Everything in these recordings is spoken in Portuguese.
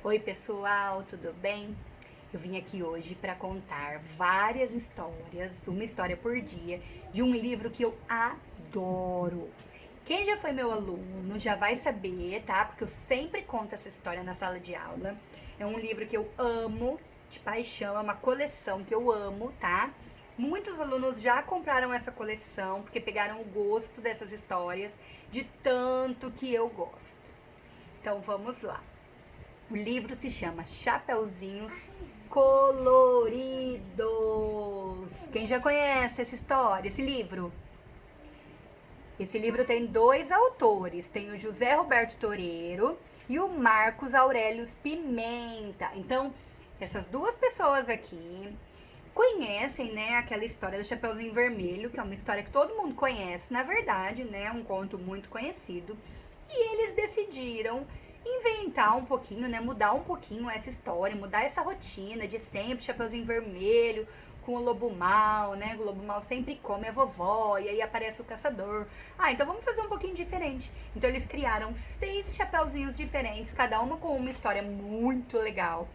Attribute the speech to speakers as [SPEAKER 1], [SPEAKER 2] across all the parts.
[SPEAKER 1] Oi pessoal, tudo bem? Eu vim aqui hoje para contar várias histórias, uma história por dia, de um livro que eu adoro. Quem já foi meu aluno já vai saber, tá? Porque eu sempre conto essa história na sala de aula. É um livro que eu amo de paixão, é uma coleção que eu amo, tá? Muitos alunos já compraram essa coleção porque pegaram o gosto dessas histórias, de tanto que eu gosto. Então vamos lá. O livro se chama Chapeuzinhos Coloridos. Quem já conhece essa história, esse livro? Esse livro tem dois autores, tem o José Roberto Toreiro e o Marcos Aurélio Pimenta. Então, essas duas pessoas aqui conhecem, né, aquela história do Chapeuzinho Vermelho, que é uma história que todo mundo conhece, na verdade, né, um conto muito conhecido. E eles decidiram inventar um pouquinho, né, mudar um pouquinho essa história, mudar essa rotina de sempre Chapeuzinho Vermelho com o lobo mau, né, o lobo mau sempre come a vovó e aí aparece o caçador. Então vamos fazer um pouquinho diferente. Então eles criaram 6 chapeuzinhos diferentes, cada uma com uma história muito legal.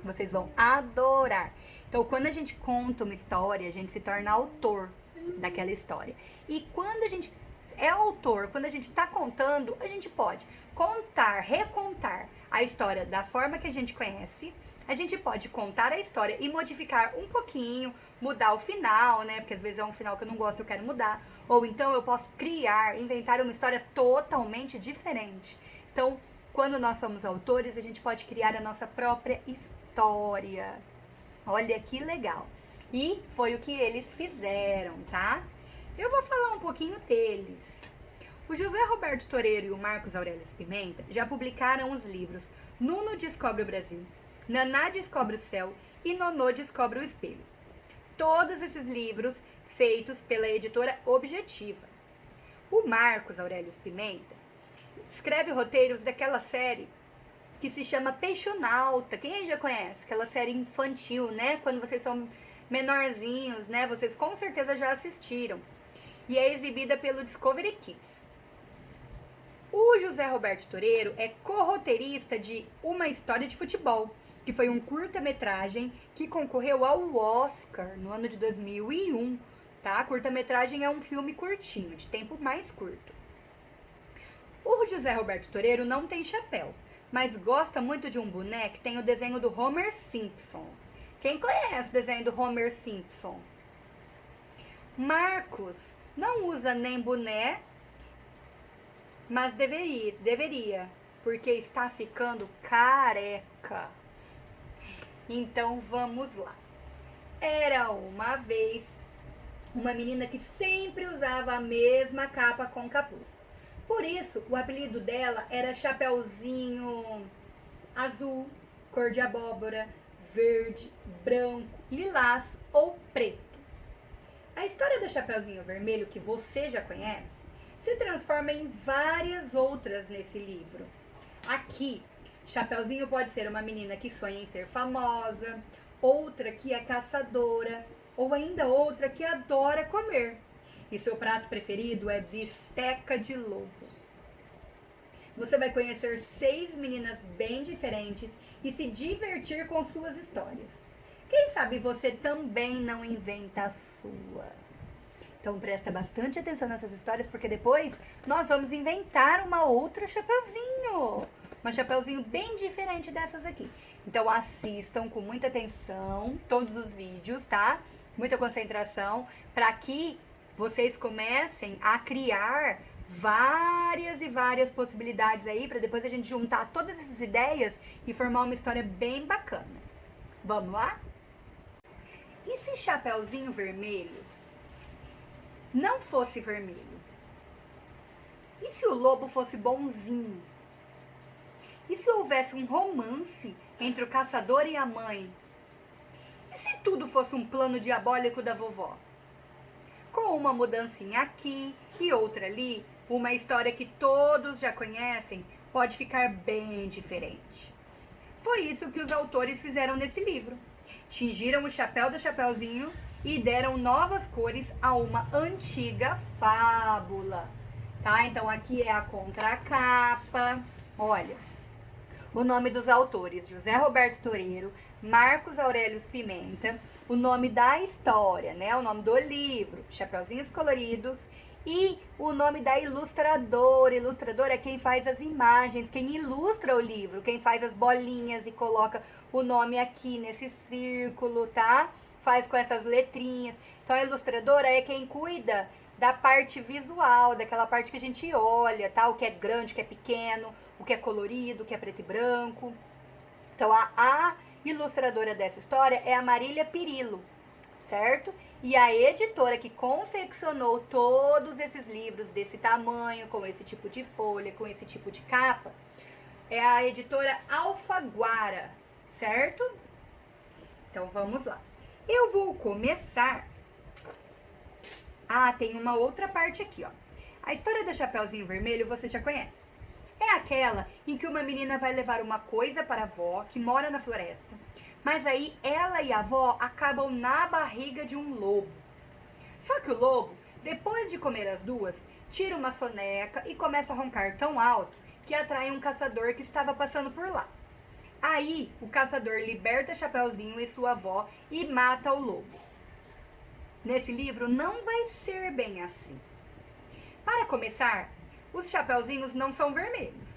[SPEAKER 1] Vocês vão adorar. Então quando a gente conta uma história, a gente se torna autor daquela história. E quando a gente é autor, quando a gente está contando, a gente pode contar, recontar a história da forma que a gente conhece. A gente pode contar a história e modificar um pouquinho, mudar o final, né? Porque às vezes é um final que eu não gosto, eu quero mudar. Ou então eu posso criar, inventar uma história totalmente diferente. Então, quando nós somos autores, a gente pode criar a nossa própria história. Olha que legal. E foi o que eles fizeram, tá? Eu vou falar um pouquinho deles. O José Roberto Toreiro e o Marcos Aurélio Pimenta já publicaram os livros Nuno Descobre o Brasil, Naná Descobre o Céu e Nonô Descobre o Espelho. Todos esses livros feitos pela editora Objetiva. O Marcos Aurélio Pimenta escreve roteiros daquela série que se chama Peixonauta. Quem aí já conhece? Aquela série infantil, né? Quando vocês são menorzinhos, né? Vocês com certeza já assistiram. E é exibida pelo Discovery Kids. O José Roberto Toreiro é co-roteirista de Uma História de Futebol, que foi um curta-metragem que concorreu ao Oscar no ano de 2001, tá? Curta-metragem é um filme curtinho, de tempo mais curto. O José Roberto Toreiro não tem chapéu, mas gosta muito de um boneco que tem o desenho do Homer Simpson. Quem conhece o desenho do Homer Simpson? Marcos não usa nem boné, mas deveria, porque está ficando careca. Então vamos lá. Era uma vez uma menina que sempre usava a mesma capa com capuz. Por isso, o apelido dela era Chapeuzinho Azul, cor de abóbora, verde, branco, lilás ou preto. A história do Chapeuzinho Vermelho, que você já conhece, se transforma em várias outras nesse livro. Aqui, Chapeuzinho pode ser uma menina que sonha em ser famosa, outra que é caçadora, ou ainda outra que adora comer. E seu prato preferido é bisteca de lobo. Você vai conhecer 6 meninas bem diferentes e se divertir com suas histórias. Quem sabe você também não inventa a sua. Então presta bastante atenção nessas histórias, porque depois nós vamos inventar uma outra Chapeuzinho. Uma Chapeuzinho bem diferente dessas aqui. Então assistam com muita atenção todos os vídeos, tá? Muita concentração, para que vocês comecem a criar várias e várias possibilidades aí, para depois a gente juntar todas essas ideias e formar uma história bem bacana. Vamos lá? E se Chapeuzinho Vermelho não fosse vermelho? E se o lobo fosse bonzinho? E se houvesse um romance entre o caçador e a mãe? E se tudo fosse um plano diabólico da vovó? Com uma mudancinha aqui e outra ali, uma história que todos já conhecem pode ficar bem diferente. Foi isso que os autores fizeram nesse livro. Tingiram o chapéu do Chapeuzinho e deram novas cores a uma antiga fábula, tá? Então aqui é a contracapa, olha, o nome dos autores, José Roberto Toreiro, Marcos Aurelius Pimenta, o nome da história, né? O nome do livro, Chapeuzinhos Coloridos, e o nome da ilustradora. Ilustradora é quem faz as imagens, quem ilustra o livro, quem faz as bolinhas e coloca o nome aqui nesse círculo, tá? Faz com essas letrinhas. Então a ilustradora é quem cuida da parte visual, daquela parte que a gente olha, tá? O que é grande, o que é pequeno, o que é colorido, o que é preto e branco. Então a ilustradora dessa história é a Marília Pirillo, certo? E a editora que confeccionou todos esses livros desse tamanho, com esse tipo de folha, com esse tipo de capa, é a editora Alfaguara, certo? Então vamos lá. Eu vou começar. Ah, tem uma outra parte aqui, ó. A história do Chapeuzinho Vermelho você já conhece. É aquela em que uma menina vai levar uma coisa para a avó, que mora na floresta. Mas aí ela e a avó acabam na barriga de um lobo. Só que o lobo, depois de comer as duas, tira uma soneca e começa a roncar tão alto que atrai um caçador que estava passando por lá. Aí o caçador liberta Chapeuzinho e sua avó e mata o lobo. Nesse livro não vai ser bem assim. Para começar, os chapeuzinhos não são vermelhos.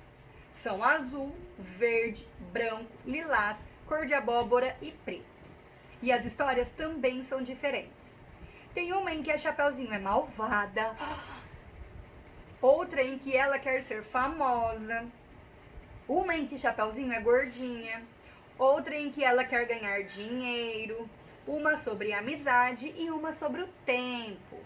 [SPEAKER 1] São azul, verde, branco, lilás, cor de abóbora e preto. E as histórias também são diferentes. Tem uma em que a Chapeuzinho é malvada, outra em que ela quer ser famosa, uma em que Chapeuzinho é gordinha, outra em que ela quer ganhar dinheiro, uma sobre amizade e uma sobre o tempo.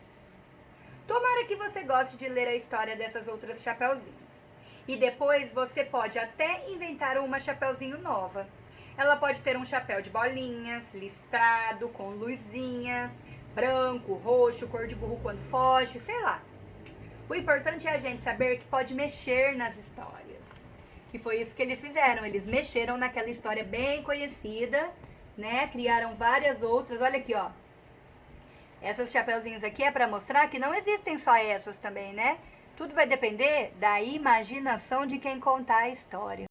[SPEAKER 1] Tomara que você goste de ler a história dessas outras Chapeuzinhos. E depois você pode até inventar uma Chapeuzinho nova. Ela pode ter um chapéu de bolinhas, listrado, com luzinhas, branco, roxo, cor de burro quando foge, sei lá. O importante é a gente saber que pode mexer nas histórias. Que foi isso que eles fizeram. Eles mexeram naquela história bem conhecida, né? Criaram várias outras. Olha aqui, ó. Essas chapeuzinhos aqui é para mostrar que não existem só essas também, né? Tudo vai depender da imaginação de quem contar a história.